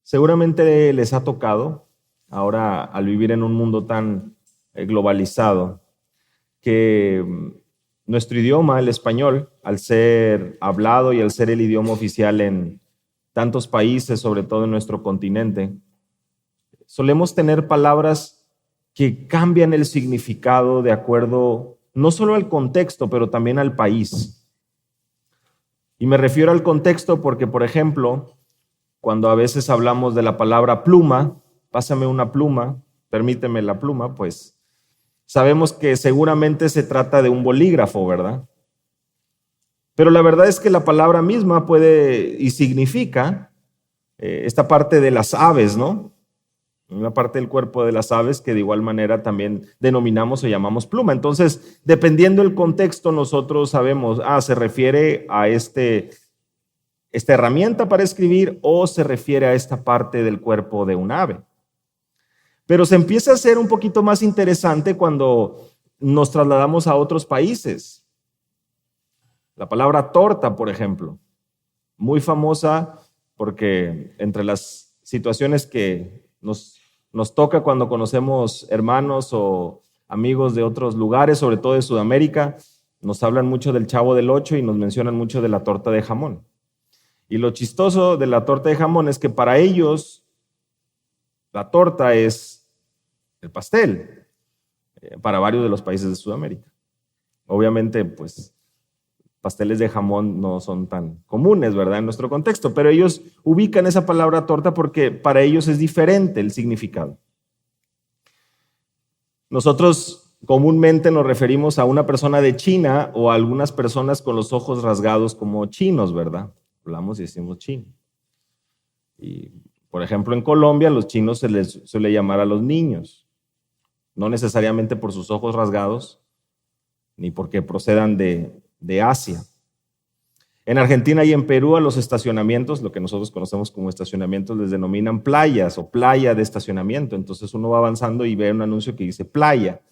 Seguramente les ha tocado, ahora al vivir en un mundo tan globalizado, que nuestro idioma, el español, al ser hablado y al ser el idioma oficial en tantos países, sobre todo en nuestro continente, solemos tener palabras que cambian el significado de acuerdo no solo al contexto, pero también al país. Y me refiero al contexto porque, por ejemplo, cuando a veces hablamos de la palabra pluma, pásame una pluma, permíteme la pluma, pues sabemos que seguramente se trata de un bolígrafo, ¿verdad? Pero la verdad es que la palabra misma puede y significa esta parte de las aves, ¿no? Una parte del cuerpo de las aves que de igual manera también denominamos o llamamos pluma. Entonces, dependiendo del contexto, nosotros sabemos, se refiere a esta herramienta para escribir o se refiere a esta parte del cuerpo de un ave. Pero se empieza a hacer un poquito más interesante cuando nos trasladamos a otros países. La palabra torta, por ejemplo, muy famosa porque entre las situaciones que nos toca cuando conocemos hermanos o amigos de otros lugares, sobre todo de Sudamérica, nos hablan mucho del Chavo del Ocho y nos mencionan mucho de la torta de jamón. Y lo chistoso de la torta de jamón es que para ellos la torta es el pastel, para varios de los países de Sudamérica. Obviamente, pues, pasteles de jamón no son tan comunes, ¿verdad? En nuestro contexto, pero ellos ubican esa palabra torta porque para ellos es diferente el significado. Nosotros comúnmente nos referimos a una persona de China o a algunas personas con los ojos rasgados como chinos, ¿verdad? Hablamos y decimos chino. Y, por ejemplo, en Colombia, los chinos se les suele llamar a los niños, no necesariamente por sus ojos rasgados, ni porque procedan de Asia. En Argentina y en Perú a los estacionamientos, lo que nosotros conocemos como estacionamientos, les denominan playas o playa de estacionamiento. Entonces uno va avanzando y ve un anuncio que dice playa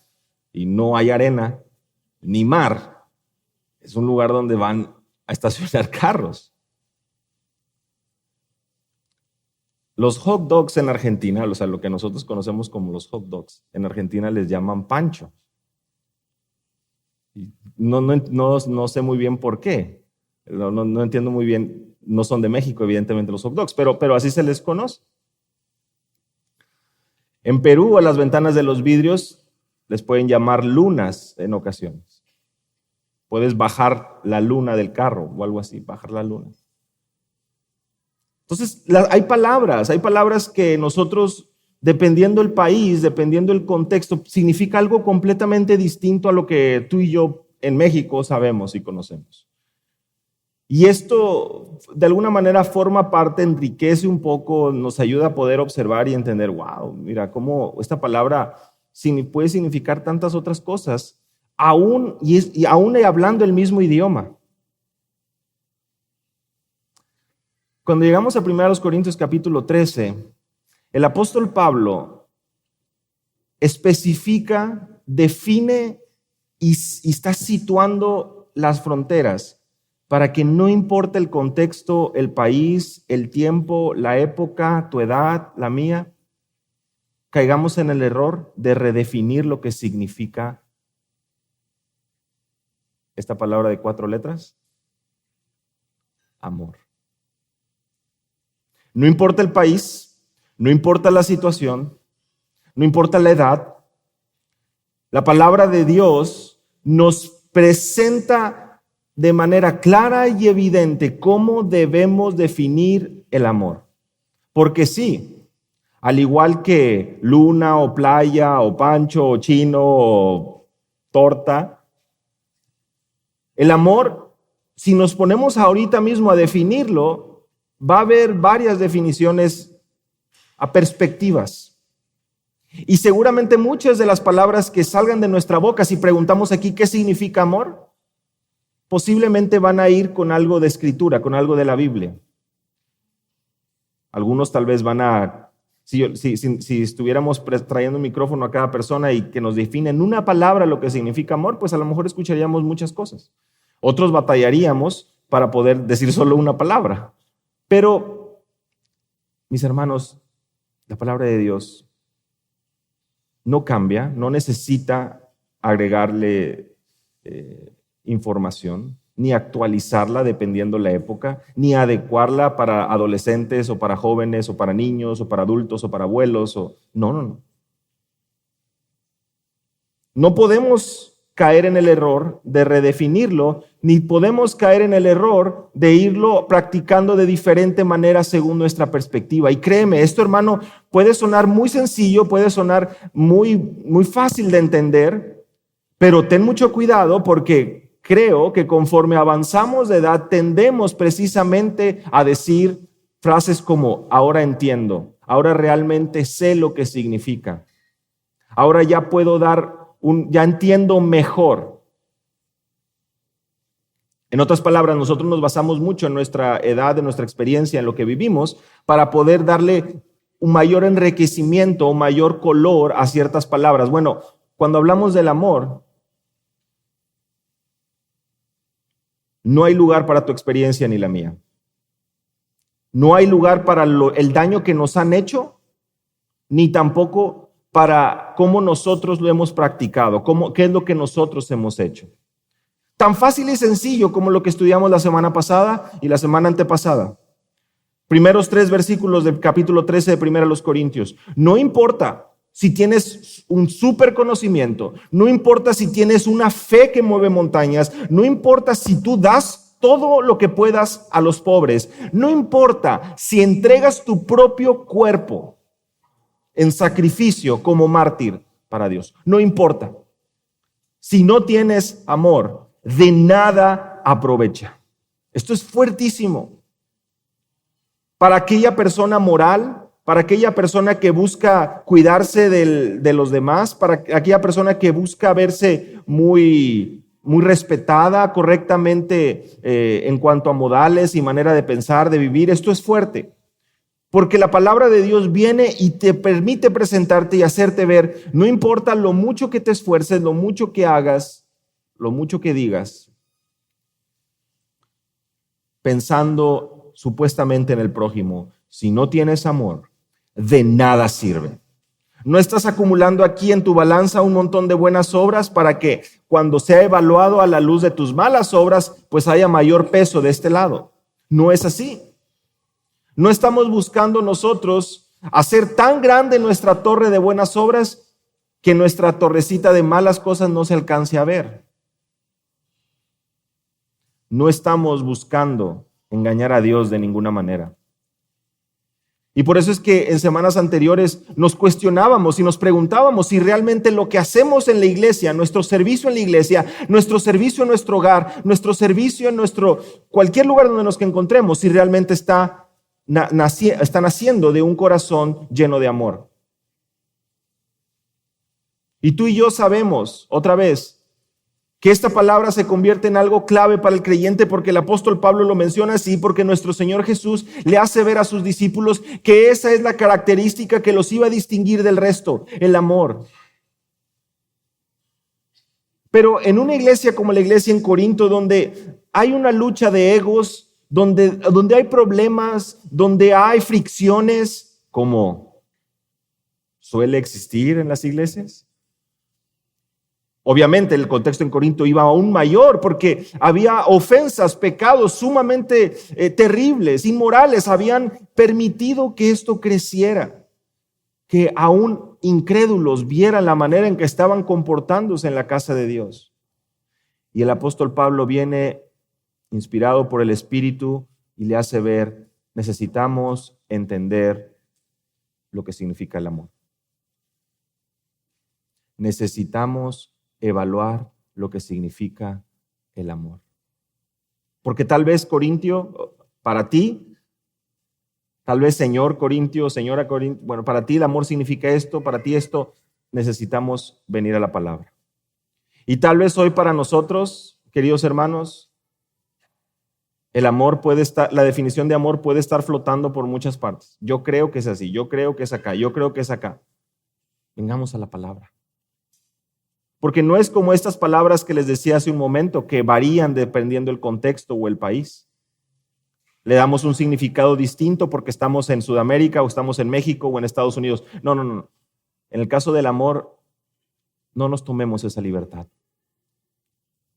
y no hay arena ni mar. Es un lugar donde van a estacionar carros. Los hot dogs en Argentina, o sea, lo que nosotros conocemos como los hot dogs, en Argentina les llaman pancho. No sé muy bien por qué. No entiendo muy bien. No son de México, evidentemente, los hot dogs, pero así se les conoce. En Perú, a las ventanas de los vidrios les pueden llamar lunas en ocasiones. Puedes bajar la luna del carro o algo así, bajar la luna. Entonces, hay palabras que nosotros, dependiendo del país, dependiendo del contexto, significa algo completamente distinto a lo que tú y yo en México sabemos y conocemos. Y esto, de alguna manera, forma parte, enriquece un poco, nos ayuda a poder observar y entender, wow, mira, cómo esta palabra puede significar tantas otras cosas, aún hablando el mismo idioma. Cuando llegamos a 1 Corintios capítulo 13, el apóstol Pablo especifica, define y está situando las fronteras para que no importe el contexto, el país, el tiempo, la época, tu edad, la mía, caigamos en el error de redefinir lo que significa esta palabra de 4 letras: amor. No importa el país, no importa la situación, no importa la edad, la palabra de Dios nos presenta de manera clara y evidente cómo debemos definir el amor. Porque sí, al igual que luna o playa o pancho o chino o torta, el amor, si nos ponemos ahorita mismo a definirlo, va a haber varias definiciones a perspectivas. Y seguramente muchas de las palabras que salgan de nuestra boca, si preguntamos aquí qué significa amor, posiblemente van a ir con algo de escritura, con algo de la Biblia. Algunos tal vez van a, si estuviéramos trayendo un micrófono a cada persona y que nos definen una palabra lo que significa amor, pues a lo mejor escucharíamos muchas cosas. Otros batallaríamos para poder decir solo una palabra. Pero Mis hermanos, la palabra de Dios no cambia, no necesita agregarle información, ni actualizarla dependiendo la época, ni adecuarla para adolescentes o para jóvenes o para niños o para adultos o para abuelos. No. No podemos caer en el error de redefinirlo, ni podemos caer en el error de irlo practicando de diferente manera según nuestra perspectiva. Y créeme, esto, hermano, puede sonar muy sencillo, puede sonar muy fácil de entender, pero ten mucho cuidado porque creo que conforme avanzamos de edad tendemos precisamente a decir frases como ahora entiendo, ahora realmente sé lo que significa, ahora ya puedo ya entiendo mejor. En otras palabras, nosotros nos basamos mucho en nuestra edad, en nuestra experiencia, en lo que vivimos, para poder darle un mayor enriquecimiento, un mayor color a ciertas palabras. Bueno, cuando hablamos del amor, no hay lugar para tu experiencia ni la mía. No hay lugar para el daño que nos han hecho, ni tampoco para cómo nosotros lo hemos practicado, qué es lo que nosotros hemos hecho. Tan fácil y sencillo como lo que estudiamos la semana pasada y la semana antepasada. Primeros 3 versículos del capítulo 13 de 1 Corintios. No importa si tienes un súper conocimiento, no importa si tienes una fe que mueve montañas, no importa si tú das todo lo que puedas a los pobres, no importa si entregas tu propio cuerpo en sacrificio como mártir para Dios. No importa. Si no tienes amor, de nada aprovecha. Esto es fuertísimo. Para aquella persona moral, para aquella persona que busca cuidarse de los demás, para aquella persona que busca verse muy respetada correctamente en cuanto a modales y manera de pensar, de vivir, esto es fuerte. Porque la palabra de Dios viene y te permite presentarte y hacerte ver, no importa lo mucho que te esfuerces, lo mucho que hagas, lo mucho que digas, pensando supuestamente en el prójimo, si no tienes amor, de nada sirve. No estás acumulando aquí en tu balanza un montón de buenas obras para que cuando sea evaluado a la luz de tus malas obras, pues haya mayor peso de este lado. No es así. No estamos buscando nosotros hacer tan grande nuestra torre de buenas obras que nuestra torrecita de malas cosas no se alcance a ver. No estamos buscando engañar a Dios de ninguna manera. Y por eso es que en semanas anteriores nos cuestionábamos y nos preguntábamos si realmente lo que hacemos en la iglesia, nuestro servicio en la iglesia, nuestro servicio en nuestro hogar, nuestro servicio en cualquier lugar donde nos encontremos, si realmente está naciendo de un corazón lleno de amor. Y tú y yo sabemos, otra vez, que esta palabra se convierte en algo clave para el creyente porque el apóstol Pablo lo menciona así, porque nuestro Señor Jesús le hace ver a sus discípulos que esa es la característica que los iba a distinguir del resto, el amor. Pero en una iglesia como la iglesia en Corinto, donde hay una lucha de egos, donde hay problemas, donde hay fricciones, como suele existir en las iglesias. Obviamente el contexto en Corinto iba aún mayor porque había ofensas, pecados sumamente terribles, inmorales, habían permitido que esto creciera, que aún incrédulos vieran la manera en que estaban comportándose en la casa de Dios. Y el apóstol Pablo viene inspirado por el Espíritu y le hace ver, necesitamos entender lo que significa el amor. Necesitamos evaluar lo que significa el amor. Porque tal vez, Corintio, para ti, tal vez señor Corintio, señora Corintio, bueno, para ti el amor significa esto, para ti esto, necesitamos venir a la palabra. Y tal vez hoy para nosotros, queridos hermanos, el amor la definición de amor puede estar flotando por muchas partes. Yo creo que es así, yo creo que es acá, yo creo que es acá. Vengamos a la palabra. Porque no es como estas palabras que les decía hace un momento, que varían dependiendo del contexto o el país. Le damos un significado distinto porque estamos en Sudamérica o estamos en México o en Estados Unidos. No, no, no. En el caso del amor, no nos tomemos esa libertad.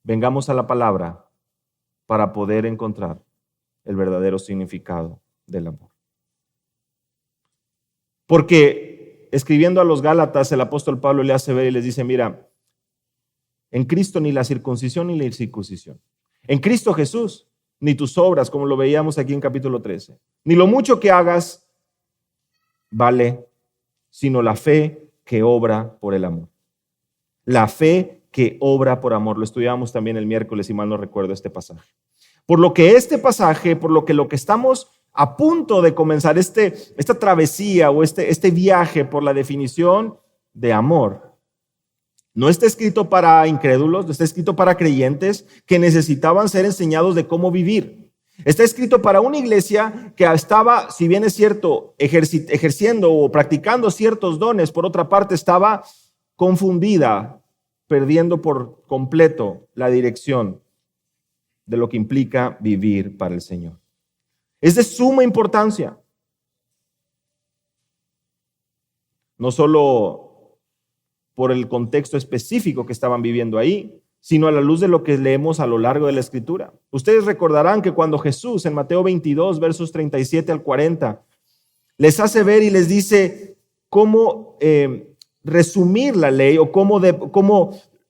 Vengamos a la palabra para poder encontrar el verdadero significado del amor. Porque escribiendo a los Gálatas, el apóstol Pablo le hace ver y les dice, mira, en Cristo ni la circuncisión ni la incircuncisión. En Cristo Jesús, ni tus obras, como lo veíamos aquí en capítulo 13, ni lo mucho que hagas vale, sino la fe que obra por el amor. La fe que obra por amor. Lo estudiamos también el miércoles, si mal no recuerdo este pasaje. Por lo que este pasaje, por lo que estamos a punto de comenzar, esta travesía o este viaje por la definición de amor, no está escrito para incrédulos, no está escrito para creyentes que necesitaban ser enseñados de cómo vivir. Está escrito para una iglesia que estaba, si bien es cierto, ejerciendo o practicando ciertos dones, por otra parte estaba confundida, perdiendo por completo la dirección de lo que implica vivir para el Señor. Es de suma importancia. No solo por el contexto específico que estaban viviendo ahí, sino a la luz de lo que leemos a lo largo de la Escritura. Ustedes recordarán que cuando Jesús en Mateo 22, versos 37 al 40, les hace ver y les dice cómo resumir la ley o cómo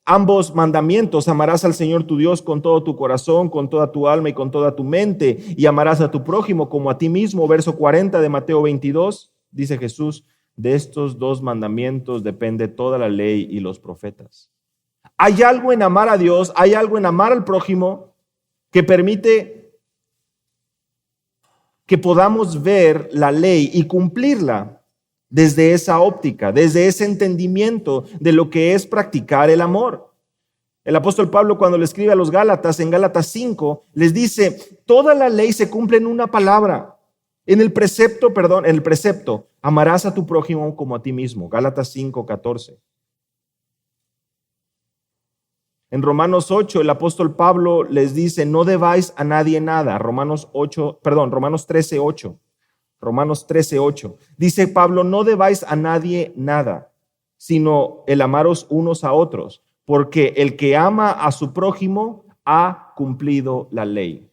ambos mandamientos: amarás al Señor tu Dios con todo tu corazón, con toda tu alma y con toda tu mente, y amarás a tu prójimo como a ti mismo. Verso 40 de Mateo 22, dice Jesús: de estos dos mandamientos depende toda la ley y los profetas. Hay algo en amar a Dios, hay algo en amar al prójimo que permite que podamos ver la ley y cumplirla desde esa óptica, desde ese entendimiento de lo que es practicar el amor. El apóstol Pablo, cuando le escribe a los Gálatas, en Gálatas 5, les dice: toda la ley se cumple en una palabra. En el precepto, amarás a tu prójimo como a ti mismo. Gálatas 5:14. En Romanos 8, el apóstol Pablo les dice: no debáis a nadie nada. Romanos 13:8. Romanos 13:8. Dice Pablo: no debáis a nadie nada, sino el amaros unos a otros, porque el que ama a su prójimo ha cumplido la ley.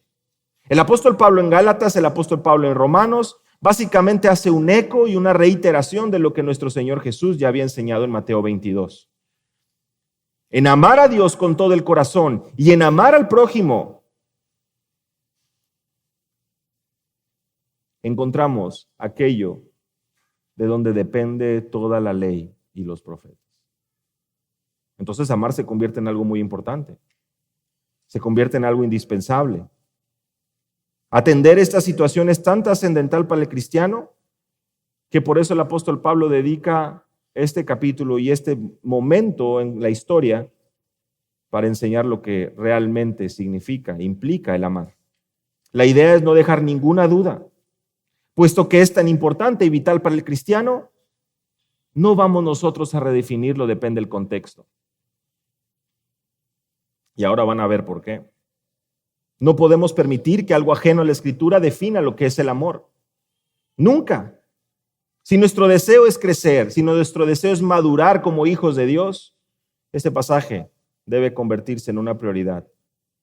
El apóstol Pablo en Gálatas, el apóstol Pablo en Romanos, básicamente hace un eco y una reiteración de lo que nuestro Señor Jesús ya había enseñado en Mateo 22. En amar a Dios con todo el corazón y en amar al prójimo, encontramos aquello de donde depende toda la ley y los profetas. Entonces, amar se convierte en algo muy importante. Se convierte en algo indispensable. Atender esta situación es tan trascendental para el cristiano que por eso el apóstol Pablo dedica este capítulo y este momento en la historia para enseñar lo que realmente implica el amar. La idea es no dejar ninguna duda, puesto que es tan importante y vital para el cristiano. No vamos nosotros a redefinirlo, depende del contexto. Y ahora van a ver por qué. No podemos permitir que algo ajeno a la Escritura defina lo que es el amor. Nunca. Si nuestro deseo es crecer, si nuestro deseo es madurar como hijos de Dios, este pasaje debe convertirse en una prioridad.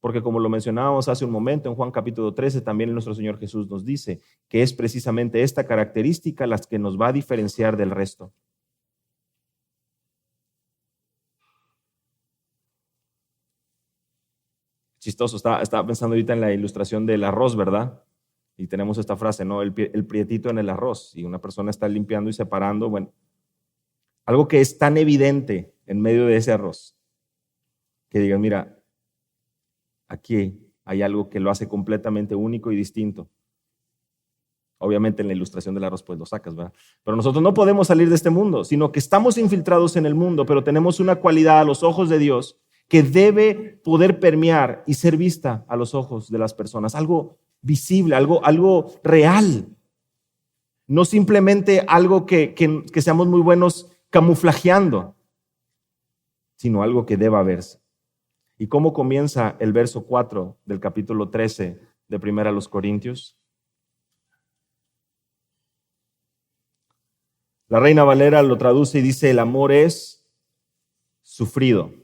Porque como lo mencionábamos hace un momento en Juan capítulo 13, también nuestro Señor Jesús nos dice que es precisamente esta característica la que nos va a diferenciar del resto. Chistoso, estaba pensando ahorita en la ilustración del arroz, ¿verdad? Y tenemos esta frase, ¿no? El prietito en el arroz. Y una persona está limpiando y separando, bueno, algo que es tan evidente en medio de ese arroz, que digan: mira, aquí hay algo que lo hace completamente único y distinto. Obviamente en la ilustración del arroz pues lo sacas, ¿verdad? Pero nosotros no podemos salir de este mundo, sino que estamos infiltrados en el mundo, pero tenemos una cualidad a los ojos de Dios que debe poder permear y ser vista a los ojos de las personas. Algo visible, algo real. No simplemente algo que seamos muy buenos camuflajeando, sino algo que deba verse. ¿Y cómo comienza el verso 4 del capítulo 13 de 1 Corintios? La Reina Valera lo traduce y dice, el amor es sufrido.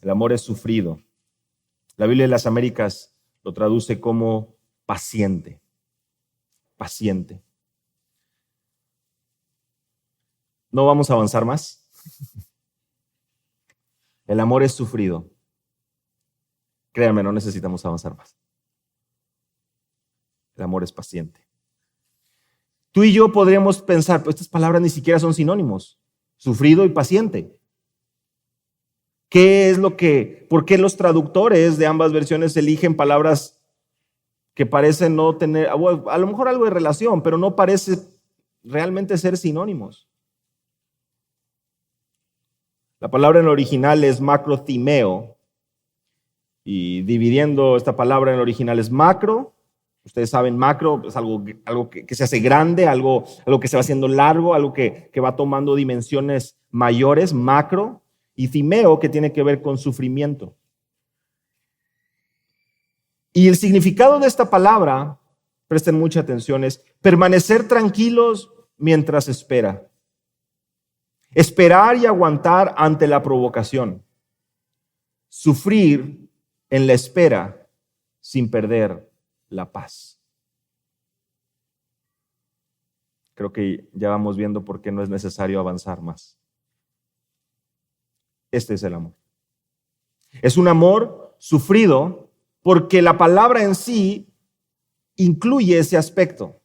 El amor es sufrido. La Biblia de las Américas lo traduce como paciente. Paciente. ¿No vamos a avanzar más? El amor es sufrido. Créanme, no necesitamos avanzar más. El amor es paciente. Tú y yo podríamos pensar, pues estas palabras ni siquiera son sinónimos. Sufrido y paciente. ¿Por qué los traductores de ambas versiones eligen palabras que parecen no tener, a lo mejor algo de relación, pero no parece realmente ser sinónimos? La palabra en el original es macrothimeo, y dividiendo esta palabra en el original es macro. Ustedes saben, macro es algo que se hace grande, algo que se va haciendo largo, algo que va tomando dimensiones mayores, macro, y thimeo, que tiene que ver con sufrimiento. Y el significado de esta palabra, presten mucha atención, es permanecer tranquilos mientras espera. Esperar y aguantar ante la provocación. Sufrir en la espera sin perder la paz. Creo que ya vamos viendo por qué no es necesario avanzar más. Este es el amor. Es un amor sufrido porque la palabra en sí incluye ese aspecto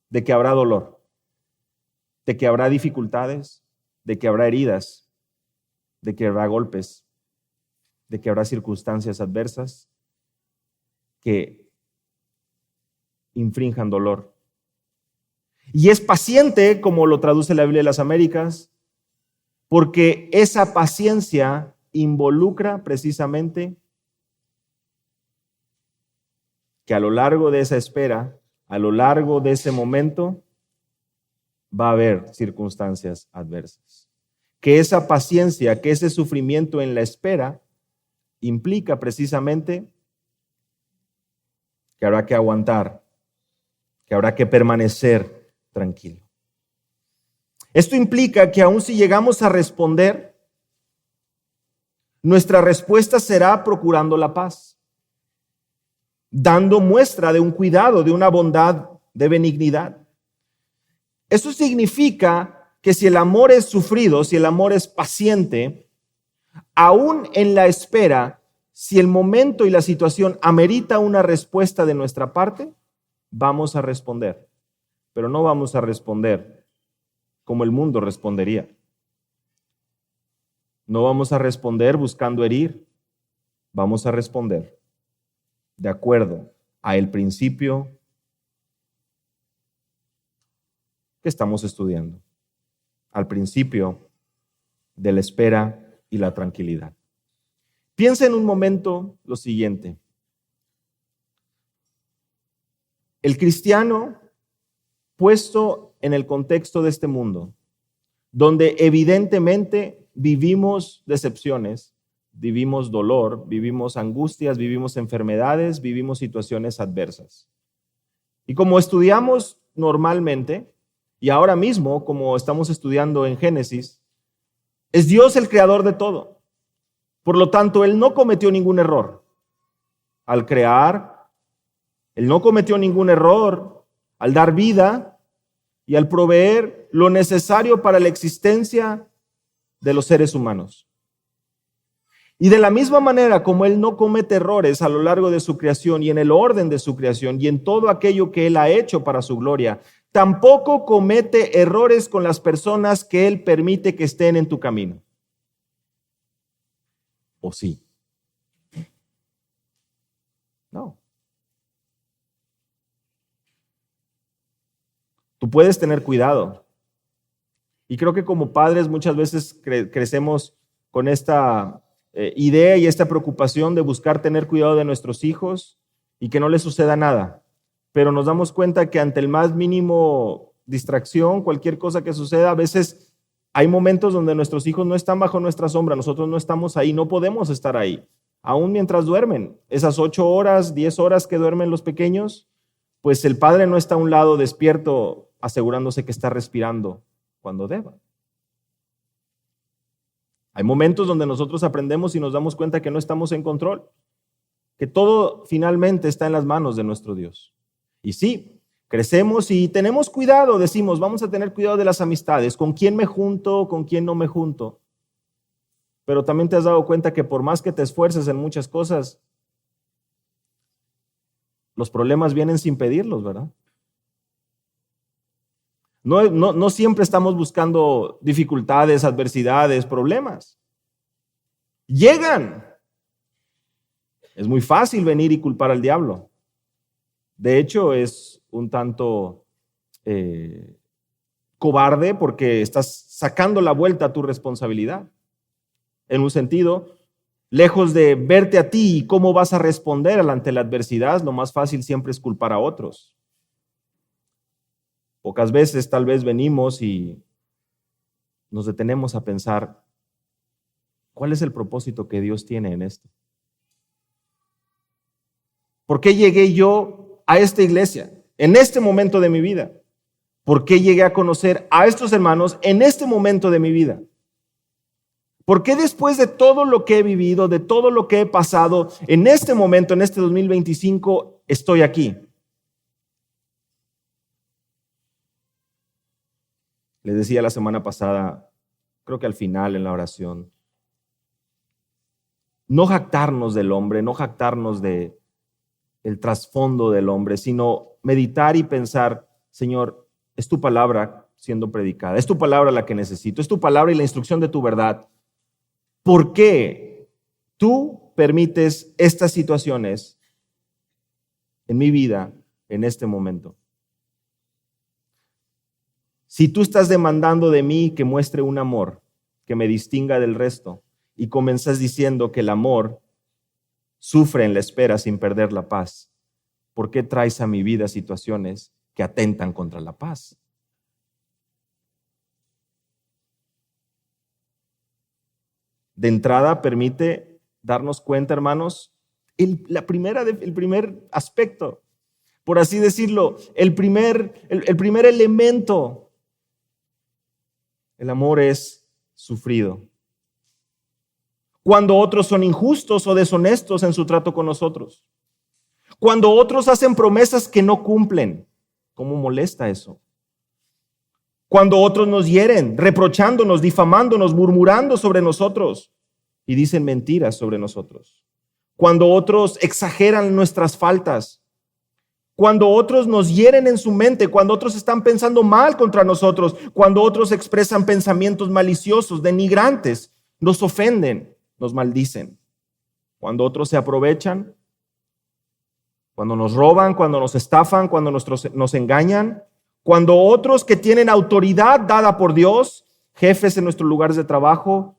de que habrá dolor, de que habrá dificultades, de que habrá heridas, de que habrá golpes, de que habrá circunstancias adversas que infrinjan dolor. Y es paciente, como lo traduce la Biblia de las Américas, porque esa paciencia involucra precisamente que a lo largo de esa espera, a lo largo de ese momento, va a haber circunstancias adversas. Que esa paciencia, que ese sufrimiento en la espera implica precisamente que habrá que aguantar, que habrá que permanecer tranquilo. Esto implica que aun si llegamos a responder, nuestra respuesta será procurando la paz, dando muestra de un cuidado, de una bondad, de benignidad. Eso significa que si el amor es sufrido, si el amor es paciente, aún en la espera, si el momento y la situación amerita una respuesta de nuestra parte, vamos a responder, pero no vamos a responder como el mundo respondería. No vamos a responder buscando herir, vamos a responder de acuerdo a el principio que estamos estudiando, al principio de la espera y la tranquilidad. Piensa en un momento lo siguiente. El cristiano, puesto en el contexto de este mundo, donde evidentemente vivimos decepciones, vivimos dolor, vivimos angustias, vivimos enfermedades, vivimos situaciones adversas. Y como estudiamos normalmente, y ahora mismo, como estamos estudiando en Génesis, es Dios el creador de todo. Por lo tanto, Él no cometió ningún error al crear, Él no cometió ningún error al dar vida y al proveer lo necesario para la existencia de los seres humanos. Y de la misma manera como Él no comete errores a lo largo de su creación y en el orden de su creación y en todo aquello que Él ha hecho para su gloria, tampoco comete errores con las personas que Él permite que estén en tu camino. ¿O sí? No. Tú puedes tener cuidado. Y creo que como padres muchas veces crecemos con esta idea y esta preocupación de buscar tener cuidado de nuestros hijos y que no les suceda nada. Pero nos damos cuenta que ante el más mínimo distracción, cualquier cosa que suceda, a veces hay momentos donde nuestros hijos no están bajo nuestra sombra, nosotros no estamos ahí, no podemos estar ahí. Aún mientras duermen, esas 8 horas, 10 horas que duermen los pequeños, pues el padre no está a un lado despierto asegurándose que está respirando cuando deba. Hay momentos donde nosotros aprendemos y nos damos cuenta que no estamos en control, que todo finalmente está en las manos de nuestro Dios. Y sí, crecemos y tenemos cuidado, decimos, vamos a tener cuidado de las amistades, con quién me junto, con quién no me junto. Pero también te has dado cuenta que por más que te esfuerces en muchas cosas, los problemas vienen sin pedirlos, ¿verdad? No siempre estamos buscando dificultades, adversidades, problemas. Llegan. Es muy fácil venir y culpar al diablo. De hecho, es un tanto cobarde porque estás sacando la vuelta a tu responsabilidad. En un sentido, lejos de verte a ti y cómo vas a responder ante la adversidad, lo más fácil siempre es culpar a otros. Pocas veces tal vez venimos y nos detenemos a pensar, ¿cuál es el propósito que Dios tiene en esto? ¿Por qué llegué yo a esta iglesia en este momento de mi vida? ¿Por qué llegué a conocer a estos hermanos en este momento de mi vida? ¿Por qué después de todo lo que he vivido, de todo lo que he pasado, en este momento, en este 2025, estoy aquí? Les decía la semana pasada, creo que al final en la oración, no jactarnos del hombre, no jactarnos del trasfondo del hombre, sino meditar y pensar, Señor, es tu palabra siendo predicada, es tu palabra la que necesito, es tu palabra y la instrucción de tu verdad. ¿Por qué tú permites estas situaciones en mi vida en este momento? Si tú estás demandando de mí que muestre un amor que me distinga del resto y comenzas diciendo que el amor sufre en la espera sin perder la paz, ¿por qué traes a mi vida situaciones que atentan contra la paz? De entrada, permite darnos cuenta, hermanos, el primer aspecto, por así decirlo, el primer elemento. El amor es sufrido. Cuando otros son injustos o deshonestos en su trato con nosotros. Cuando otros hacen promesas que no cumplen. ¿Cómo molesta eso? Cuando otros nos hieren, reprochándonos, difamándonos, murmurando sobre nosotros y dicen mentiras sobre nosotros. Cuando otros exageran nuestras faltas. Cuando otros nos hieren en su mente, cuando otros están pensando mal contra nosotros, cuando otros expresan pensamientos maliciosos, denigrantes, nos ofenden, nos maldicen. Cuando otros se aprovechan, cuando nos roban, cuando nos estafan, cuando nos engañan, cuando otros que tienen autoridad dada por Dios, jefes en nuestros lugares de trabajo,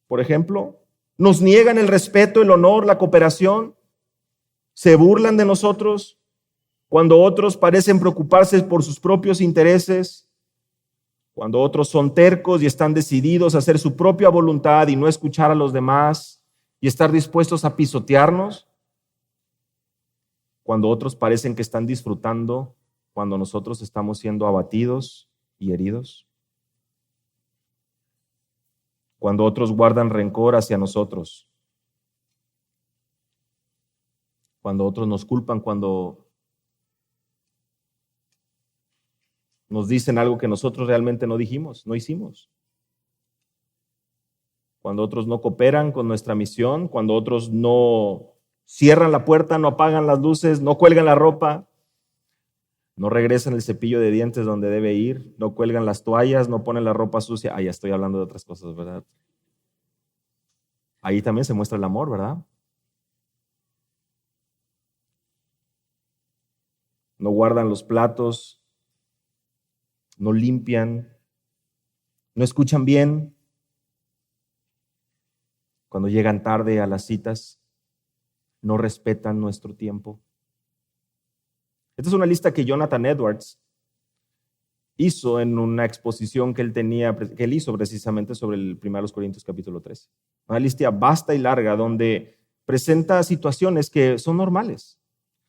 por ejemplo, nos niegan el respeto, el honor, la cooperación, se burlan de nosotros, cuando otros parecen preocuparse por sus propios intereses, cuando otros son tercos y están decididos a hacer su propia voluntad y no escuchar a los demás y estar dispuestos a pisotearnos, cuando otros parecen que están disfrutando cuando nosotros estamos siendo abatidos y heridos, cuando otros guardan rencor hacia nosotros, cuando otros nos culpan, cuando nos dicen algo que nosotros realmente no dijimos, no hicimos. Cuando otros no cooperan con nuestra misión, cuando otros no cierran la puerta, no apagan las luces, no cuelgan la ropa, no regresan el cepillo de dientes donde debe ir, no cuelgan las toallas, no ponen la ropa sucia. Ya estoy hablando de otras cosas, ¿verdad? Ahí también se muestra el amor, ¿verdad? No guardan los platos, no limpian, no escuchan bien. Cuando llegan tarde a las citas, no respetan nuestro tiempo. Esta es una lista que Jonathan Edwards hizo en una exposición que él hizo precisamente sobre el 1 Corintios capítulo 13. Una lista vasta y larga donde presenta situaciones que son normales.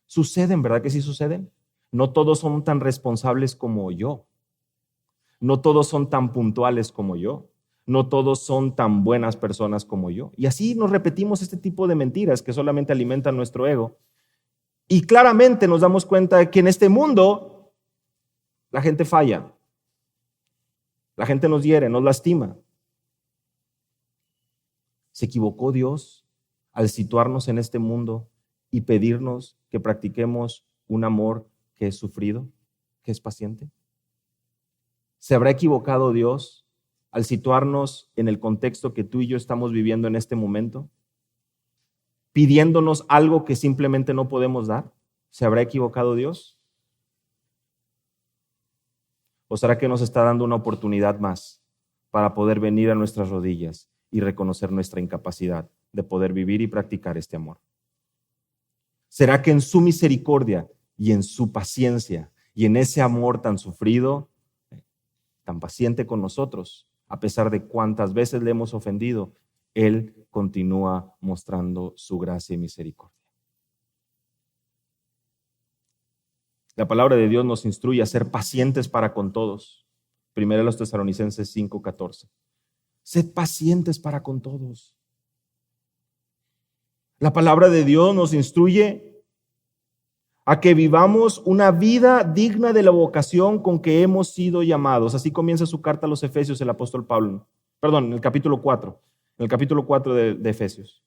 Suceden, ¿verdad que sí suceden? No todos son tan responsables como yo. No todos son tan puntuales como yo. No todos son tan buenas personas como yo. Y así nos repetimos este tipo de mentiras que solamente alimentan nuestro ego. Y claramente nos damos cuenta de que en este mundo la gente falla. La gente nos hiere, nos lastima. ¿Se equivocó Dios al situarnos en este mundo y pedirnos que practiquemos un amor que es sufrido, que es paciente? ¿Se habrá equivocado Dios al situarnos en el contexto que tú y yo estamos viviendo en este momento, pidiéndonos algo que simplemente no podemos dar? ¿Se habrá equivocado Dios? ¿O será que nos está dando una oportunidad más para poder venir a nuestras rodillas y reconocer nuestra incapacidad de poder vivir y practicar este amor? ¿Será que en su misericordia y en su paciencia y en ese amor tan sufrido, tan paciente con nosotros, a pesar de cuántas veces le hemos ofendido, Él continúa mostrando su gracia y misericordia? La palabra de Dios nos instruye a ser pacientes para con todos. Primero los Tesalonicenses 5:14. Sed pacientes para con todos. La palabra de Dios nos instruye a que vivamos una vida digna de la vocación con que hemos sido llamados. Así comienza su carta a los Efesios el apóstol Pablo. Perdón, en el capítulo 4. En el capítulo 4 de Efesios.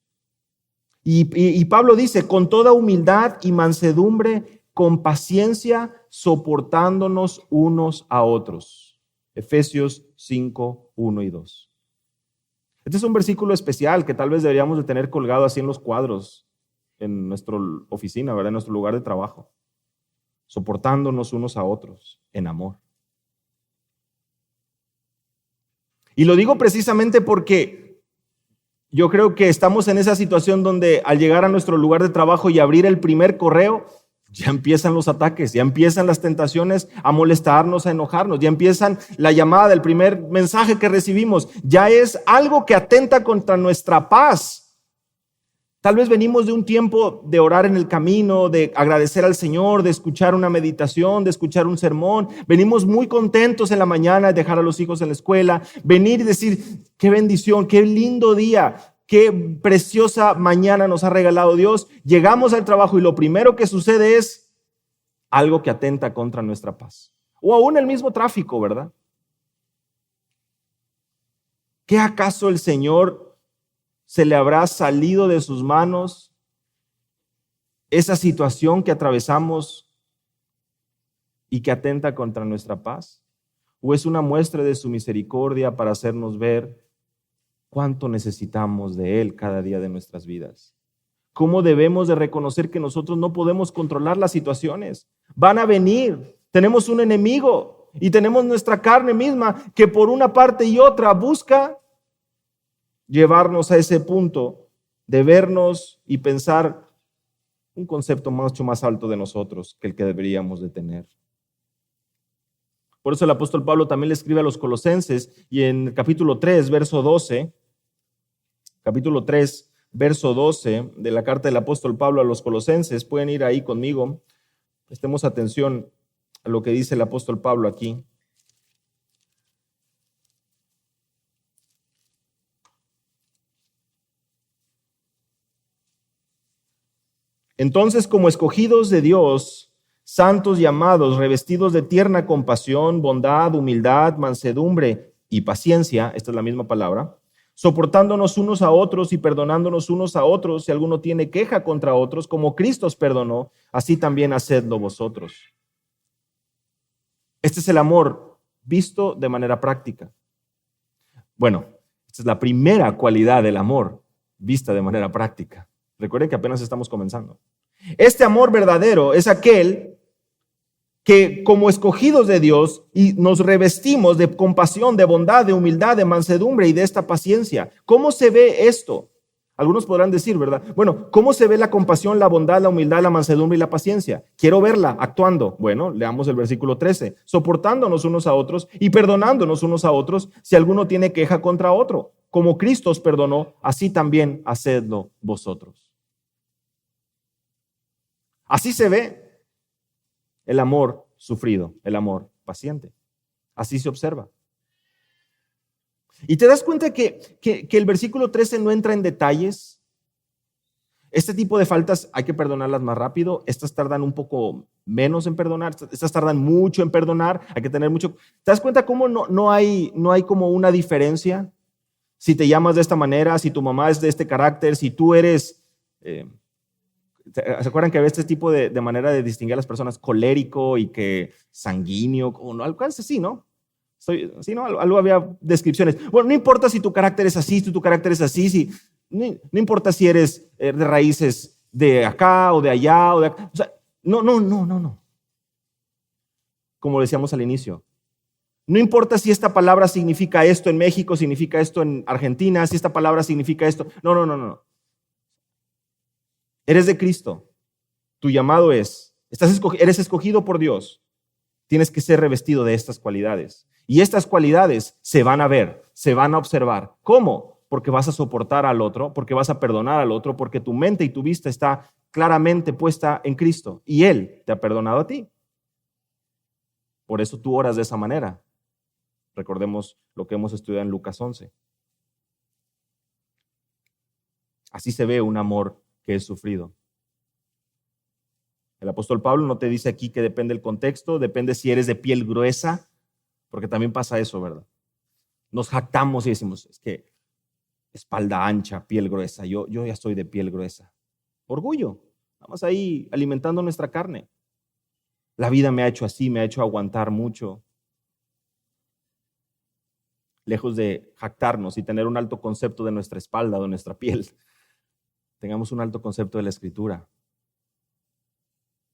Y Pablo dice, con toda humildad y mansedumbre, con paciencia, soportándonos unos a otros. Efesios 5, 1 y 2. Este es un versículo especial que tal vez deberíamos de tener colgado así en los cuadros en nuestra oficina, ¿verdad? En nuestro lugar de trabajo. Soportándonos unos a otros en amor. Y lo digo precisamente porque yo creo que estamos en esa situación donde al llegar a nuestro lugar de trabajo y abrir el primer correo, ya empiezan los ataques, ya empiezan las tentaciones a molestarnos, a enojarnos, ya empiezan la llamada, el primer mensaje que recibimos, ya es algo que atenta contra nuestra paz. Tal vez venimos de un tiempo de orar en el camino, de agradecer al Señor, de escuchar una meditación, de escuchar un sermón. Venimos muy contentos en la mañana de dejar a los hijos en la escuela, venir y decir, qué bendición, qué lindo día. Qué preciosa mañana nos ha regalado Dios. Llegamos al trabajo y lo primero que sucede es algo que atenta contra nuestra paz. O aún el mismo tráfico, ¿verdad? ¿Qué acaso el Señor se le habrá salido de sus manos esa situación que atravesamos y que atenta contra nuestra paz? ¿O es una muestra de su misericordia para hacernos ver cuánto necesitamos de Él cada día de nuestras vidas? ¿Cómo debemos de reconocer que nosotros no podemos controlar las situaciones? Van a venir, tenemos un enemigo y tenemos nuestra carne misma que por una parte y otra busca llevarnos a ese punto de vernos y pensar un concepto mucho más alto de nosotros que el que deberíamos de tener. Por eso el apóstol Pablo también le escribe a los Colosenses y en el capítulo 3, verso 12, capítulo 3, verso 12 de la carta del apóstol Pablo a los Colosenses, pueden ir ahí conmigo, prestemos atención a lo que dice el apóstol Pablo aquí. Entonces, como escogidos de Dios, santos y amados, revestidos de tierna compasión, bondad, humildad, mansedumbre y paciencia, esta es la misma palabra, soportándonos unos a otros y perdonándonos unos a otros si alguno tiene queja contra otros, como Cristo os perdonó, así también hacedlo vosotros. Este es el amor visto de manera práctica. Bueno, esta es la primera cualidad del amor vista de manera práctica. Recuerden que apenas estamos comenzando. Este amor verdadero es aquel que como escogidos de Dios y nos revestimos de compasión, de bondad, de humildad, de mansedumbre y de esta paciencia. ¿Cómo se ve esto? Algunos podrán decir, ¿verdad? Bueno, ¿cómo se ve la compasión, la bondad, la humildad, la mansedumbre y la paciencia? Quiero verla actuando. Bueno, leamos el versículo 13. Soportándonos unos a otros y perdonándonos unos a otros si alguno tiene queja contra otro. Como Cristo os perdonó, así también hacedlo vosotros. Así se ve el amor sufrido, el amor paciente. Así se observa. Y te das cuenta que el versículo 13 no entra en detalles. Este tipo de faltas hay que perdonarlas más rápido. Estas tardan un poco menos en perdonar. Estas tardan mucho en perdonar. Hay que tener mucho. ¿Te das cuenta cómo no hay como una diferencia? Si te llamas de esta manera, si tu mamá es de este carácter, si tú eres... ¿se acuerdan que había este tipo de manera de distinguir a las personas? Colérico y que sanguíneo, o no, algo así, ¿no? Sí, ¿no? Algo había descripciones. Bueno, no importa si tu carácter es así, si tu carácter es así, no importa si eres de raíces de acá o de allá o de acá. O sea, no. Como decíamos al inicio. No importa si esta palabra significa esto en México, significa esto en Argentina, si esta palabra significa esto. No. Eres de Cristo. Tu llamado eres escogido por Dios. Tienes que ser revestido de estas cualidades. Y estas cualidades se van a ver, se van a observar. ¿Cómo? Porque vas a soportar al otro, porque vas a perdonar al otro, porque tu mente y tu vista está claramente puesta en Cristo. Y Él te ha perdonado a ti. Por eso tú oras de esa manera. Recordemos lo que hemos estudiado en Lucas 11. Así se ve un amor que es sufrido. El apóstol Pablo no te dice aquí que depende del contexto, depende si eres de piel gruesa, porque también pasa eso, ¿verdad? Nos jactamos y decimos, es que espalda ancha, piel gruesa, yo ya estoy de piel gruesa. Orgullo, estamos ahí alimentando nuestra carne. La vida me ha hecho así, me ha hecho aguantar mucho. Lejos de jactarnos y tener un alto concepto de nuestra espalda o de nuestra piel, tengamos un alto concepto de la Escritura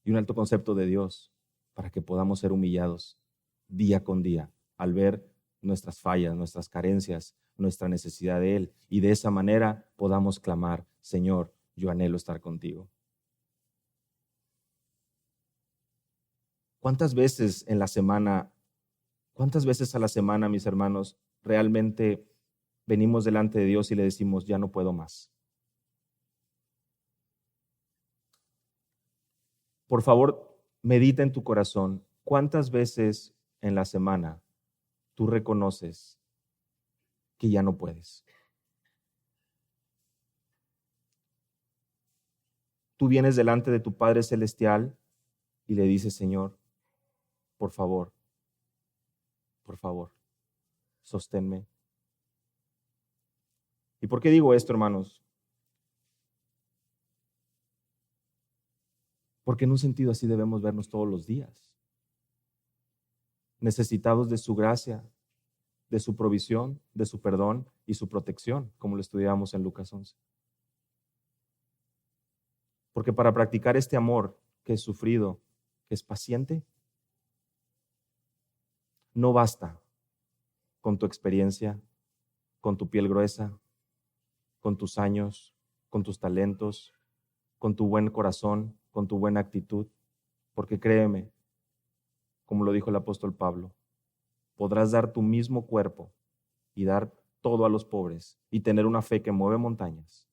y un alto concepto de Dios para que podamos ser humillados día con día al ver nuestras fallas, nuestras carencias, nuestra necesidad de Él, y de esa manera podamos clamar, Señor, yo anhelo estar contigo. ¿Cuántas veces a la semana, mis hermanos, realmente venimos delante de Dios y le decimos, ya no puedo más? Por favor, medita en tu corazón, ¿cuántas veces en la semana tú reconoces que ya no puedes? Tú vienes delante de tu Padre Celestial y le dices, Señor, por favor, sosténme. ¿Y por qué digo esto, hermanos? Porque en un sentido así debemos vernos todos los días, necesitados de su gracia, de su provisión, de su perdón y su protección, como lo estudiamos en Lucas 11. Porque para practicar este amor que es sufrido, que es paciente, no basta con tu experiencia, con tu piel gruesa, con tus años, con tus talentos, con tu buen corazón, con tu buena actitud, porque créeme, como lo dijo el apóstol Pablo, podrás dar tu mismo cuerpo y dar todo a los pobres y tener una fe que mueve montañas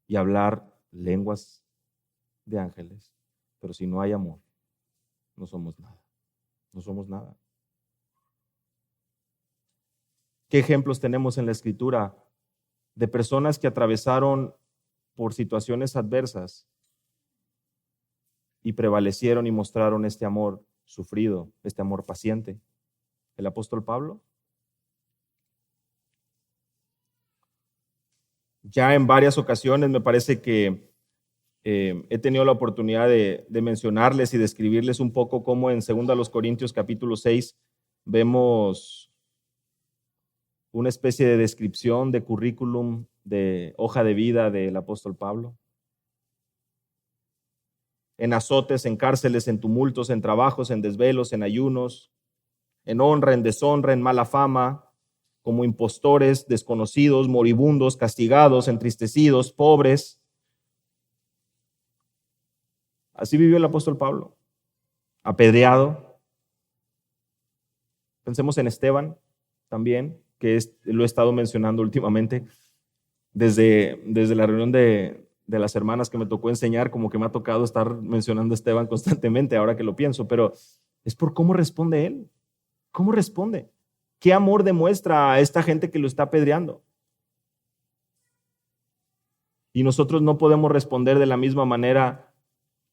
y hablar lenguas de ángeles, pero si no hay amor, no somos nada. ¿Qué ejemplos tenemos en la Escritura de personas que atravesaron por situaciones adversas y prevalecieron y mostraron este amor sufrido, este amor paciente? El apóstol Pablo. Ya en varias ocasiones me parece que he tenido la oportunidad de mencionarles y describirles un poco cómo en 2 Corintios capítulo 6 vemos una especie de descripción, de currículum, de hoja de vida del apóstol Pablo. En azotes, en cárceles, en tumultos, en trabajos, en desvelos, en ayunos, en honra, en deshonra, en mala fama, como impostores, desconocidos, moribundos, castigados, entristecidos, pobres. Así vivió el apóstol Pablo, apedreado. Pensemos en Esteban también, que lo he estado mencionando últimamente, desde la reunión de las hermanas que me tocó enseñar, como que me ha tocado estar mencionando a Esteban constantemente, ahora que lo pienso, pero es por cómo responde él. ¿Cómo responde? ¿Qué amor demuestra a esta gente que lo está apedreando? Y nosotros no podemos responder de la misma manera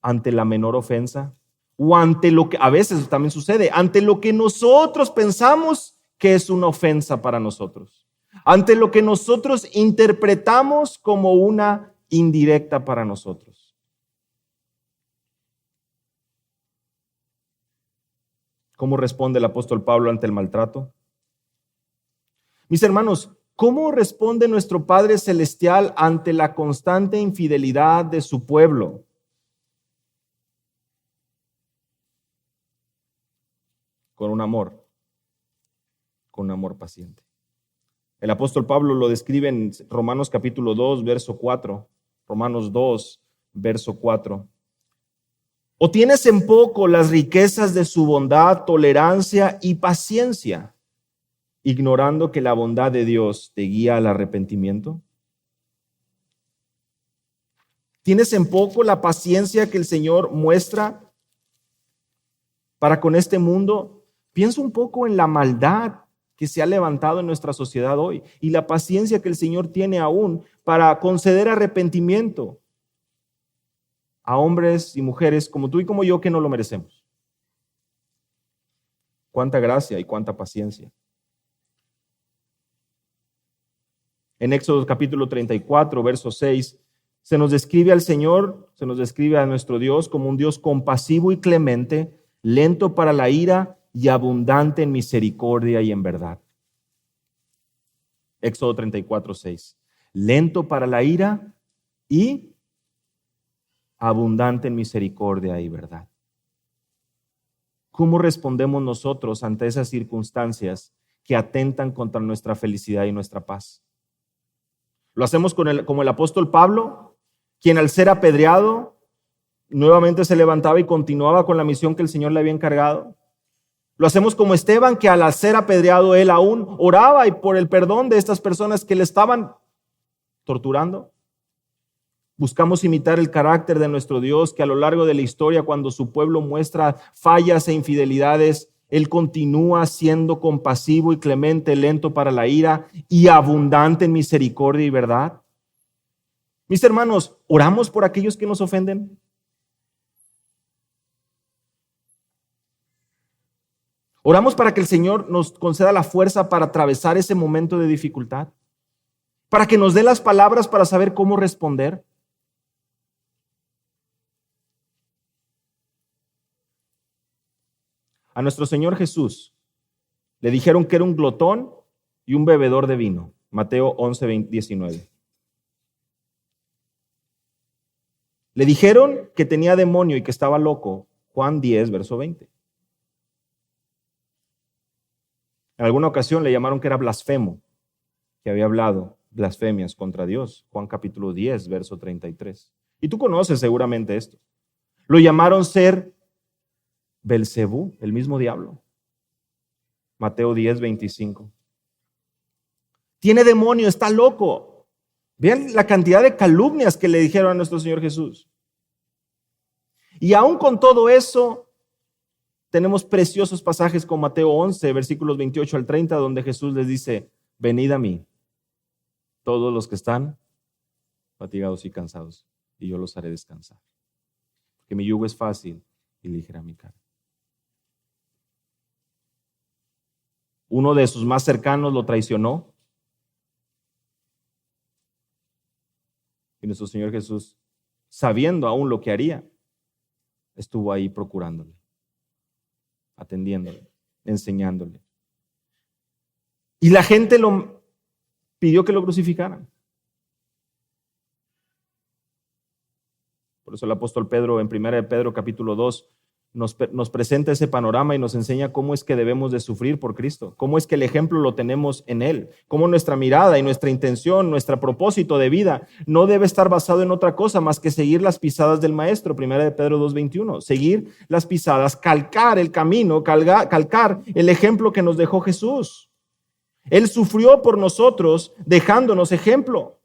ante la menor ofensa o ante lo que a veces también sucede, ante lo que nosotros pensamos que es una ofensa para nosotros, ante lo que nosotros interpretamos como una indirecta para nosotros. ¿Cómo responde el apóstol Pablo ante el maltrato? Mis hermanos, ¿cómo responde nuestro Padre Celestial ante la constante infidelidad de su pueblo? Con un amor paciente. El apóstol Pablo lo describe en Romanos capítulo 2, verso 4. Romanos 2, verso 4. ¿O tienes en poco las riquezas de su bondad, tolerancia y paciencia, ignorando que la bondad de Dios te guía al arrepentimiento? ¿Tienes en poco la paciencia que el Señor muestra para con este mundo? Piensa un poco en la maldad que se ha levantado en nuestra sociedad hoy y la paciencia que el Señor tiene aún para conceder arrepentimiento a hombres y mujeres como tú y como yo que no lo merecemos. Cuánta gracia y cuánta paciencia. En Éxodo capítulo 34, verso 6, se nos describe al Señor, se nos describe a nuestro Dios como un Dios compasivo y clemente, lento para la ira y abundante en misericordia y en verdad. Éxodo 34, 6. Lento para la ira y abundante en misericordia y verdad. ¿Cómo respondemos nosotros ante esas circunstancias que atentan contra nuestra felicidad y nuestra paz? ¿Lo hacemos como el apóstol Pablo, quien al ser apedreado nuevamente se levantaba y continuaba con la misión que el Señor le había encargado? ¿Lo hacemos como Esteban, que al ser apedreado él aún oraba y por el perdón de estas personas que le estaban torturando? Buscamos imitar el carácter de nuestro Dios, que a lo largo de la historia, cuando su pueblo muestra fallas e infidelidades, Él continúa siendo compasivo y clemente, lento para la ira y abundante en misericordia y verdad. Mis hermanos, ¿oramos por aquellos que nos ofenden? ¿Oramos para que el Señor nos conceda la fuerza para atravesar ese momento de dificultad? ¿Para que nos dé las palabras para saber cómo responder? A nuestro Señor Jesús le dijeron que era un glotón y un bebedor de vino. Mateo 11, 19. Le dijeron que tenía demonio y que estaba loco. Juan 10, verso 20. En alguna ocasión le llamaron que era blasfemo, que había hablado blasfemias contra Dios. Juan capítulo 10, verso 33. Y tú conoces seguramente esto. Lo llamaron ser Belcebú, el mismo diablo. Mateo 10, 25. Tiene demonio, está loco. Vean la cantidad de calumnias que le dijeron a nuestro Señor Jesús. Y aún con todo eso, tenemos preciosos pasajes como Mateo 11, versículos 28 al 30, donde Jesús les dice: venid a mí, todos los que están fatigados y cansados, y yo los haré descansar. Porque mi yugo es fácil y ligera mi carga. Uno de sus más cercanos lo traicionó. Y nuestro Señor Jesús, sabiendo aún lo que haría, estuvo ahí procurándole, atendiéndole, enseñándole. Y la gente lo pidió que lo crucificaran. Por eso el apóstol Pedro, en 1 Pedro capítulo 2, nos presenta ese panorama y nos enseña cómo es que debemos de sufrir por Cristo, cómo es que el ejemplo lo tenemos en Él, cómo nuestra mirada y nuestra intención, nuestro propósito de vida no debe estar basado en otra cosa más que seguir las pisadas del Maestro. 1 Pedro 2:21, seguir las pisadas, calcar el camino, calcar el ejemplo que nos dejó Jesús. Él sufrió por nosotros, dejándonos ejemplo.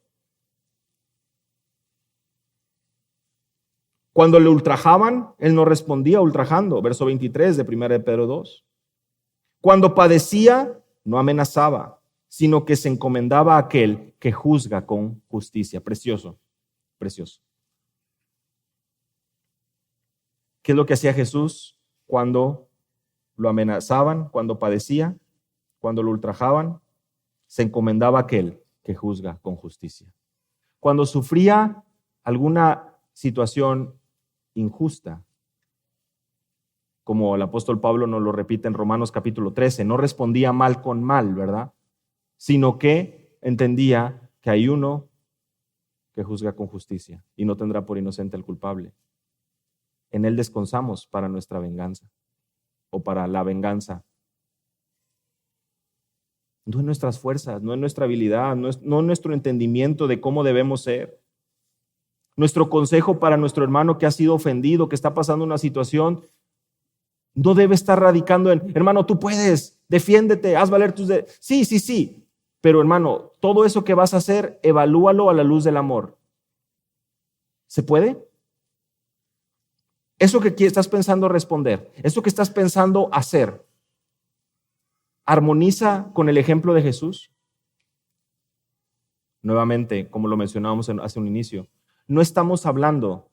Cuando le ultrajaban, él no respondía ultrajando. Verso 23 de 1 Pedro 2. Cuando padecía, no amenazaba, sino que se encomendaba a aquel que juzga con justicia. Precioso, precioso. ¿Qué es lo que hacía Jesús cuando lo amenazaban, cuando padecía, cuando lo ultrajaban? Se encomendaba a aquel que juzga con justicia. Cuando sufría alguna situación injusta, como el apóstol Pablo nos lo repite en Romanos capítulo 13, no respondía mal con mal, ¿verdad? Sino que entendía que hay uno que juzga con justicia y no tendrá por inocente al culpable. En él descansamos para nuestra venganza o para la venganza. No en nuestras fuerzas, no en nuestra habilidad, no en nuestro entendimiento de cómo debemos ser. Nuestro consejo para nuestro hermano que ha sido ofendido, que está pasando una situación, no debe estar radicando en, hermano, tú puedes, defiéndete, haz valer tus derechos. Sí. Pero hermano, todo eso que vas a hacer, evalúalo a la luz del amor. ¿Se puede? Eso que estás pensando responder, eso que estás pensando hacer, ¿armoniza con el ejemplo de Jesús? Nuevamente, como lo mencionábamos hace un inicio, no estamos hablando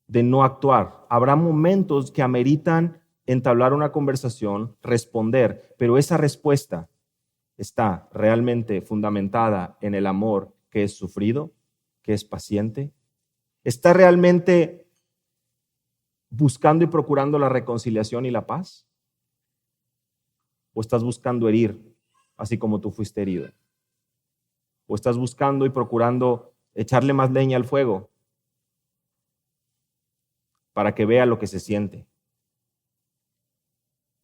de no actuar. Habrá momentos que ameritan entablar una conversación, responder, pero esa respuesta está realmente fundamentada en el amor que es sufrido, que es paciente. ¿Está realmente buscando y procurando la reconciliación y la paz? ¿O estás buscando herir, así como tú fuiste herido? ¿O estás buscando y procurando echarle más leña al fuego para que vea lo que se siente?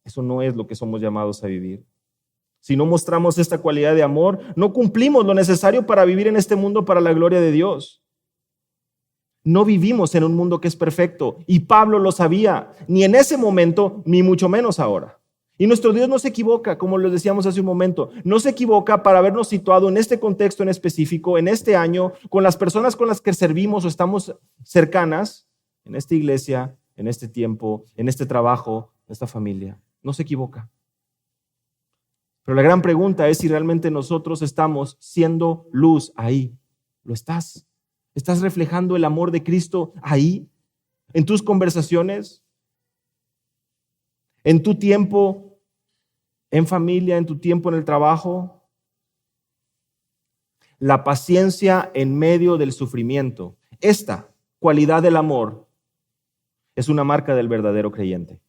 Eso no es lo que somos llamados a vivir. Si no mostramos esta cualidad de amor, no cumplimos lo necesario para vivir en este mundo para la gloria de Dios. No vivimos en un mundo que es perfecto, y Pablo lo sabía, ni en ese momento, ni mucho menos ahora. Y nuestro Dios no se equivoca, como les decíamos hace un momento, no se equivoca para habernos situado en este contexto en específico, en este año, con las personas con las que servimos o estamos cercanas, en esta iglesia, en este tiempo, en este trabajo, en esta familia. No se equivoca. Pero la gran pregunta es si realmente nosotros estamos siendo luz ahí. ¿Lo estás? ¿Estás reflejando el amor de Cristo ahí? ¿En tus conversaciones? ¿En tu tiempo en familia? ¿En tu tiempo en el trabajo? La paciencia en medio del sufrimiento. Esta cualidad del amor es una marca del verdadero creyente.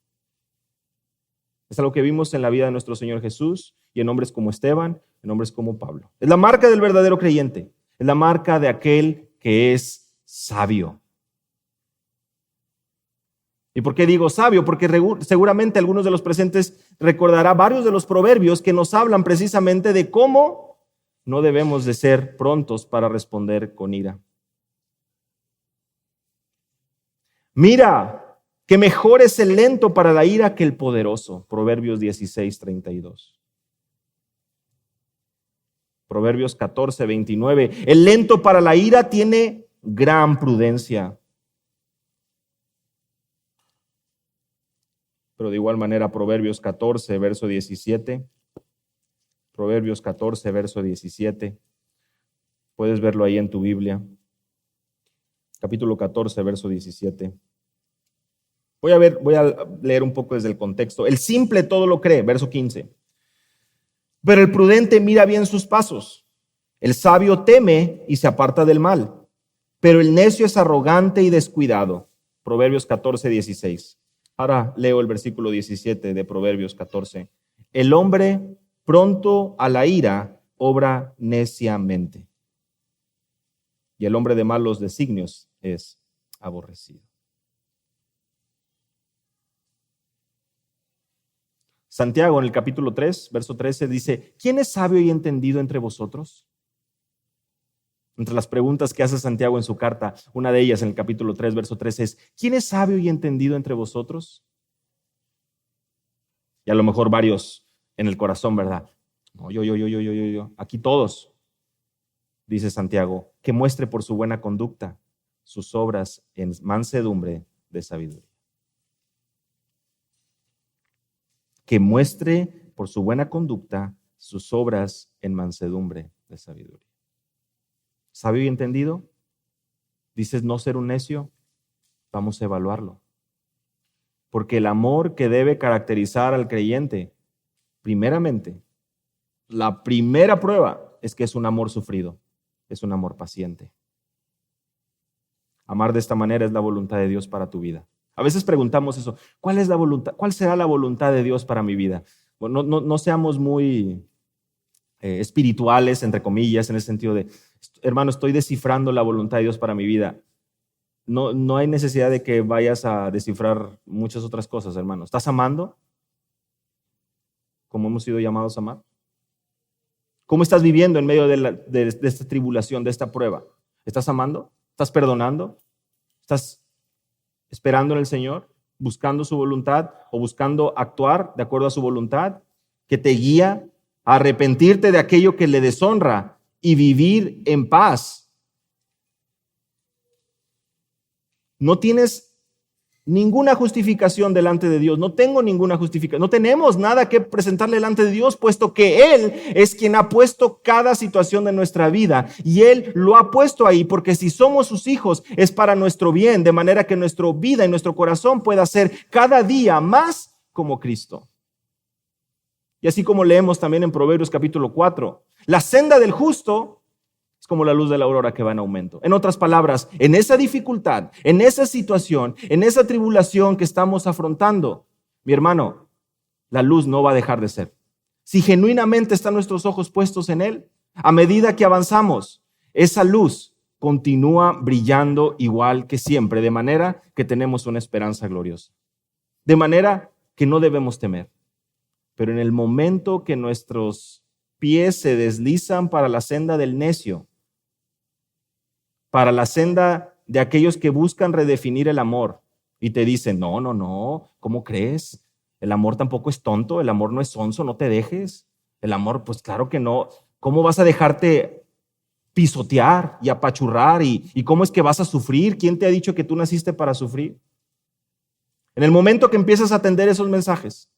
Es algo que vimos en la vida de nuestro Señor Jesús y en hombres como Esteban, en hombres como Pablo. Es la marca del verdadero creyente. Es la marca de aquel que es sabio. ¿Y por qué digo sabio? Porque seguramente algunos de los presentes recordarán varios de los proverbios que nos hablan precisamente de cómo no debemos de ser prontos para responder con ira. Mira, que mejor es el lento para la ira que el poderoso. Proverbios 16:32. Proverbios 14:29. El lento para la ira tiene gran prudencia. Pero de igual manera, Proverbios 14, verso 17. Proverbios 14, verso 17. Puedes verlo ahí en tu Biblia. Capítulo 14, verso 17. Voy a leer un poco desde el contexto. El simple todo lo cree, verso 15. Pero el prudente mira bien sus pasos. El sabio teme y se aparta del mal. Pero el necio es arrogante y descuidado. Proverbios 14, 16. Ahora leo el versículo 17 de Proverbios 14. El hombre pronto a la ira obra neciamente. Y el hombre de malos designios es aborrecido. Santiago en el capítulo 3, verso 13 dice, ¿quién es sabio y entendido entre vosotros? Entre las preguntas que hace Santiago en su carta, una de ellas en el capítulo 3, verso 13 es, ¿quién es sabio y entendido entre vosotros? Y a lo mejor varios en el corazón, ¿verdad? No, yo. Aquí todos, dice Santiago, que muestre por su buena conducta sus obras en mansedumbre de sabiduría. Que muestre por su buena conducta, sus obras en mansedumbre de sabiduría. ¿Sabio y entendido? Dices no ser un necio. Vamos a evaluarlo. Porque el amor que debe caracterizar al creyente, primeramente, la primera prueba es que es un amor sufrido, es un amor paciente. Amar de esta manera es la voluntad de Dios para tu vida. A veces preguntamos eso, ¿cuál es la voluntad? ¿Cuál será la voluntad de Dios para mi vida? Bueno, no seamos muy espirituales, entre comillas, en el sentido de, hermano, estoy descifrando la voluntad de Dios para mi vida. No hay necesidad de que vayas a descifrar muchas otras cosas, hermano. ¿Estás amando como hemos sido llamados a amar? ¿Cómo estás viviendo en medio de esta tribulación, de esta prueba? ¿Estás amando? ¿Estás perdonando? ¿Estás esperando en el Señor? ¿Buscando su voluntad o buscando actuar de acuerdo a su voluntad? Que te guía a arrepentirte de aquello que le deshonra y vivir en paz. No tienes ninguna justificación delante de Dios. No tengo ninguna justificación. No tenemos nada que presentarle delante de Dios, puesto que Él es quien ha puesto cada situación de nuestra vida. Y Él lo ha puesto ahí porque si somos sus hijos es para nuestro bien, de manera que nuestra vida y nuestro corazón pueda ser cada día más como Cristo. Y así como leemos también en Proverbios capítulo 4, la senda del justo es como la luz de la aurora que va en aumento. En otras palabras, en esa dificultad, en esa situación, en esa tribulación que estamos afrontando, mi hermano, la luz no va a dejar de ser. Si genuinamente están nuestros ojos puestos en Él, a medida que avanzamos, esa luz continúa brillando igual que siempre, de manera que tenemos una esperanza gloriosa. De manera que no debemos temer. Pero en el momento que nuestros pies se deslizan para la senda del necio, para la senda de aquellos que buscan redefinir el amor y te dicen, no, ¿cómo crees? El amor tampoco es tonto, el amor no es sonso, no te dejes. El amor, pues claro que no. ¿Cómo vas a dejarte pisotear y apachurrar? ¿Y cómo es que vas a sufrir? ¿Quién te ha dicho que tú naciste para sufrir? En el momento que empiezas a atender esos mensajes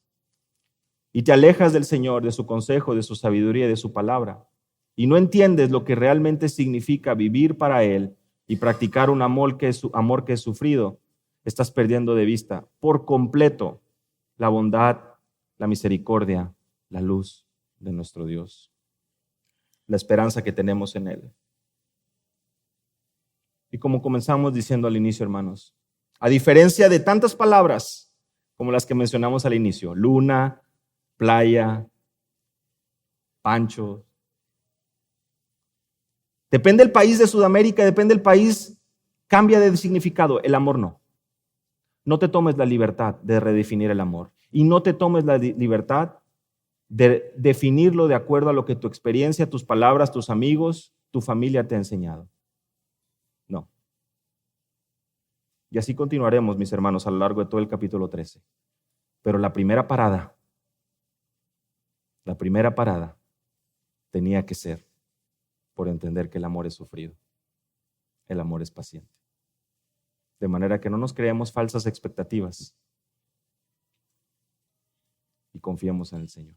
y te alejas del Señor, de su consejo, de su sabiduría, de su palabra, y no entiendes lo que realmente significa vivir para Él y practicar un amor que es sufrido, estás perdiendo de vista por completo la bondad, la misericordia, la luz de nuestro Dios, la esperanza que tenemos en Él. Y como comenzamos diciendo al inicio, hermanos, a diferencia de tantas palabras como las que mencionamos al inicio, luna, playa, pancho, depende del país de Sudamérica, depende del país, cambia de significado. El amor no. No te tomes la libertad de redefinir el amor. Y no te tomes la libertad de definirlo de acuerdo a lo que tu experiencia, tus palabras, tus amigos, tu familia te ha enseñado. No. Y así continuaremos, mis hermanos, a lo largo de todo el capítulo 13. Pero la primera parada tenía que ser por entender que el amor es sufrido, el amor es paciente. De manera que no nos creemos falsas expectativas y confiemos en el Señor.